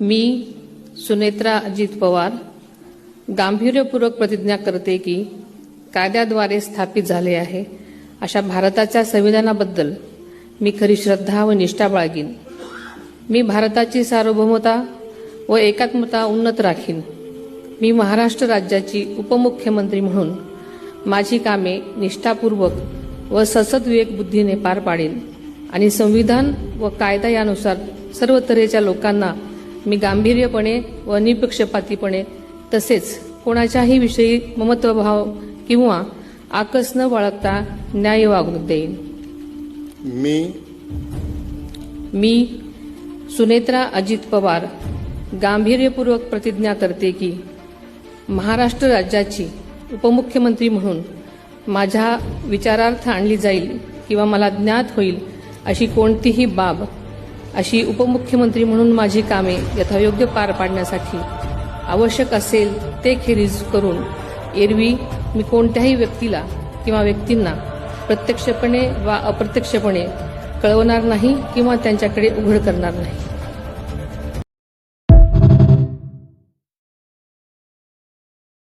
मी सुनेत्रा अजित पवार गांभीर्यपूर्वक प्रतिज्ञा करते की कायद्याद्वारे स्थापित झाले आहे अशा भारताच्या संविधानाबद्दल मी खरी श्रद्धा व निष्ठा बाळगीन। मी भारताची सार्वभौमता व एकात्मता उन्नत राखीन। मी महाराष्ट्र राज्याची उपमुख्यमंत्री म्हणून माझी कामे निष्ठापूर्वक व सद्विवेक बुद्धीने पार पाडेन आणि संविधान व कायदा यानुसार सर्व तऱ्हेच्या लोकांना मी गांभीर्यपणे व निपक्षपातीपणे तसेच कोणाच्याही विषयी ममत्वभाव किंवा आकस न बाळगता न्याय वागणूक देईन। मी सुनेत्रा अजित पवार गांभीर्यपूर्वक प्रतिज्ञा करते की महाराष्ट्र राज्याची उपमुख्यमंत्री म्हणून माझ्या विचारार्थ आणली जाईल किंवा मला ज्ञात होईल अशी कोणतीही बाब अशी उपमुख्यमंत्री म्हणून माझी कामे यथायोग्य पार पाडण्यासाठी आवश्यक असेल ते खेरीज करून एरवी मी कोणत्याही व्यक्तीला किंवा व्यक्तींना प्रत्यक्षपणे वा अप्रत्यक्षपणे कळवणार नाही किंवा त्यांच्याकडे उघड करणार नाही।